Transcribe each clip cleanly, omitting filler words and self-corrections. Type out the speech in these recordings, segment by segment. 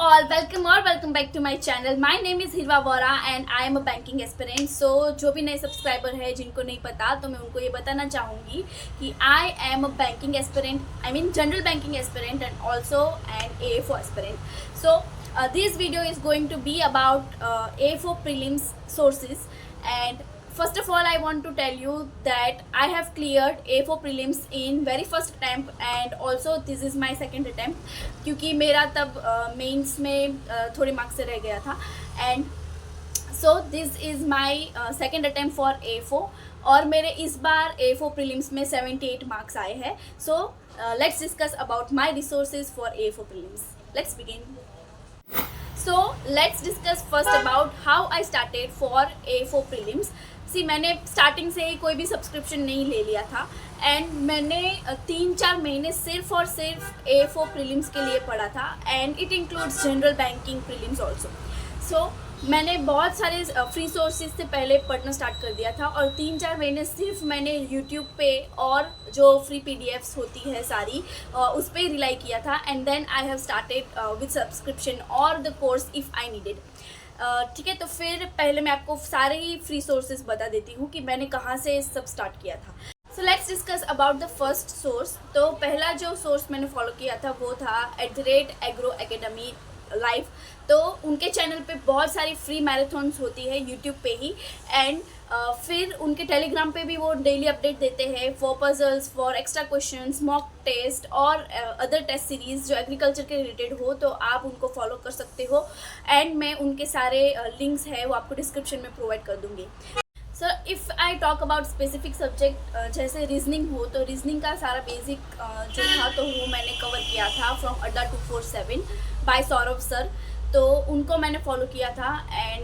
all, welcome back to my channel. My name is Hirva Vora and I am a banking aspirant. So जो भी नए subscriber है जिनको नहीं पता तो मैं उनको ये बताना चाहूँगी कि I am a banking aspirant, I mean general banking aspirant and also an AFO aspirant. So this video is going to be about AFO prelims sources, and first of all I want to tell you that I have cleared A4 prelims in very first attempt and also this is my second attempt क्योंकि मेरा तब mains में थोड़े marks से रह गया था and so this is my second attempt for A4 और मेरे इस बार A4 prelims में 78 मार्क्स आए हैं. So let's discuss about my resources for A4 prelims. Let's begin. So let's discuss first about how I started for A4 prelims. मैंने starting से ही कोई भी सब्सक्रिप्शन नहीं ले लिया था एंड मैंने 3-4 महीने सिर्फ और सिर्फ A4 प्रीलिम्स के लिए पढ़ा था and it includes general banking prelims also. So मैंने बहुत सारे फ्री सोर्सेज से पहले पढ़ना स्टार्ट कर दिया था और 3-4 महीने सिर्फ मैंने यूट्यूब पे और जो फ्री PDFs होती है सारी उस पर रिलाई किया था and then I have started with subscription और the course if I needed. ठीक है, तो फिर पहले मैं आपको सारे ही फ्री सोर्सेज बता देती हूँ कि मैंने कहाँ से सब स्टार्ट किया था. So let's discuss about the first source. तो पहला जो सोर्स मैंने फॉलो किया था वो था @Agro Academy लाइव. तो उनके चैनल पे बहुत सारी फ्री मैराथन्स होती है यूट्यूब पे ही एंड फिर उनके टेलीग्राम पे भी वो डेली अपडेट देते हैं for puzzles, for extra questions, mock test और अदर टेस्ट सीरीज़ जो एग्रीकल्चर के रिलेटेड हो तो आप उनको फॉलो कर सकते हो एंड मैं उनके सारे लिंक्स हैं वो आपको डिस्क्रिप्शन में प्रोवाइड कर दूँगी. So if I talk about specific subject जैसे रीजनिंग हो तो रीजनिंग का सारा बेसिक जो था तो वो मैंने कवर किया था फ्रॉम अड्डा 247 बाय सौरभ सर. तो उनको मैंने फॉलो किया था एंड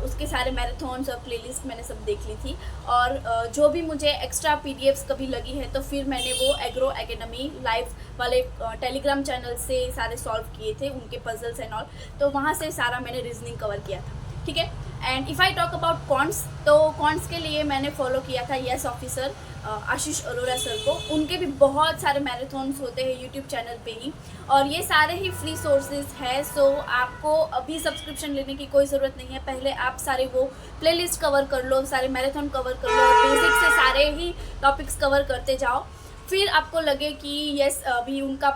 उसके सारे मैराथन्स और प्लेलिस्ट मैंने सब देख ली थी और जो भी मुझे एक्स्ट्रा PDFs कभी लगी है तो फिर मैंने वो एग्रो एकेडमी लाइव वाले टेलीग्राम चैनल से सारे सॉल्व किए थे उनके पजल्स एंड ऑल. तो वहाँ से सारा मैंने रीजनिंग कवर किया था. ठीक है, and if I talk about counts तो कॉन्ट्स के लिए मैंने फॉलो किया था यस ऑफिसर आशीष अरोरा सर को. उनके भी बहुत सारे मैराथन्स होते हैं यूट्यूब चैनल पे ही और ये सारे ही फ्री सोर्सेज है. सो आपको अभी सब्सक्रिप्शन लेने की कोई ज़रूरत नहीं है. पहले आप सारे वो प्लेलिस्ट कवर कर लो, सारे मैराथन कवर कर लो और बेसिक से सारे ही टॉपिक्स कवर करते जाओ. फिर आपको लगे कि यस अभी उनका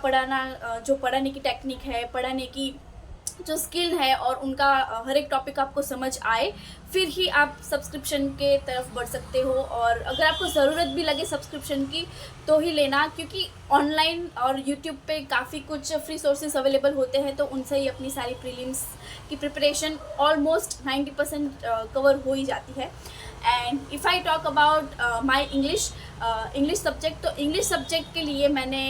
जो पढ़ाने की टेक्निक है, पढ़ाने की जो स्किल है और उनका हर एक टॉपिक आपको समझ आए फिर ही आप सब्सक्रिप्शन के तरफ बढ़ सकते हो. और अगर आपको ज़रूरत भी लगे सब्सक्रिप्शन की तो ही लेना क्योंकि ऑनलाइन और यूट्यूब पे काफ़ी कुछ फ्री सोर्सेज अवेलेबल होते हैं तो उनसे ही अपनी सारी प्रीलिम्स की प्रिपरेशन ऑलमोस्ट 90% कवर हो ही जाती है. And if I talk about my English subject तो इंग्लिश सब्जेक्ट के लिए मैंने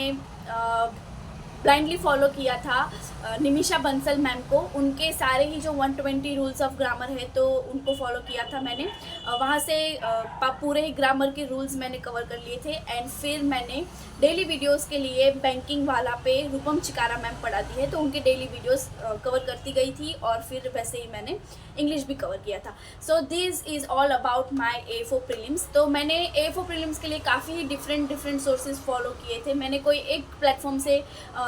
ब्लाइंडली फॉलो किया था निमिषा बंसल मैम को. उनके सारे ही जो 120 रूल्स ऑफ ग्रामर है तो उनको फॉलो किया था मैंने. वहाँ से पूरे ही ग्रामर के रूल्स मैंने कवर कर लिए थे एंड फिर मैंने डेली वीडियोस के लिए बैंकिंग वाला पे रूपम चिकारा मैम पढ़ाती है तो उनके डेली वीडियोस कवर करती गई थी और फिर वैसे ही मैंने इंग्लिश भी कवर किया था. So this is all about my A4 prelims. तो मैंने A4 प्रीलिम्स के लिए काफ़ी डिफरेंट सोर्सेज फॉलो किए थे. मैंने कोई एक प्लेटफॉर्म से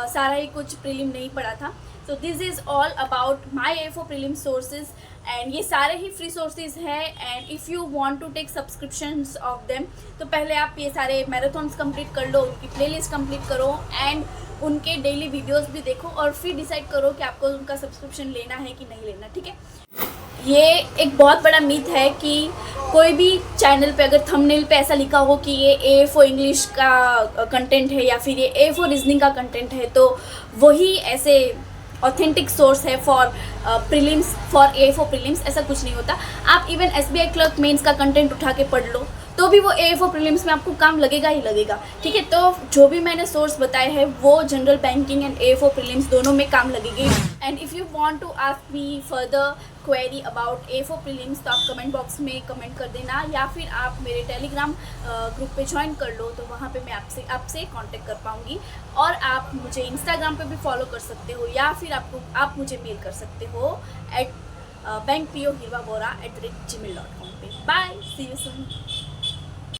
सारा ही कुछ प्रीलिम नहीं पढ़ा था. So this is all about my A4 prelim sources and ये सारे ही फ्री सोर्सेज हैं and if you want to take subscriptions of them तो पहले आप ये सारे मैराथन्स कंप्लीट कर लो, उनकी प्लेलिस्ट कंप्लीट करो एंड उनके डेली वीडियोस भी देखो और फिर डिसाइड करो कि आपको उनका सब्सक्रिप्शन लेना है कि नहीं लेना. ठीक है, ये एक बहुत बड़ा मिथ है कि कोई भी चैनल पे अगर थंबनेल पे ऐसा लिखा हो कि ये A4 इंग्लिश का कंटेंट है या फिर ये A4 रीजनिंग का कंटेंट है तो वही ऐसे ऑथेंटिक सोर्स है for prelims for A4 prelims. ऐसा कुछ नहीं होता. आप इवन SBI क्लर्क मेंस का कंटेंट उठा के पढ़ लो तो भी वो A4 प्रीलिम्स में आपको काम लगेगा ही लगेगा. ठीक है, तो जो भी मैंने सोर्स बताए हैं वो general banking and A4 prelims दोनों में काम लगेगी. And if you want to ask me further query about A4 prelims तो आप कमेंट बॉक्स में कमेंट कर देना या फिर आप मेरे टेलीग्राम ग्रुप पे ज्वाइन कर लो तो वहाँ पे मैं आपसे कांटेक्ट कर पाऊँगी. और आप मुझे इंस्टाग्राम पे भी फॉलो कर सकते हो या फिर आप मुझे मेल कर सकते हो @bankpiohirvavora@gmail.com पे. Bye, see you soon.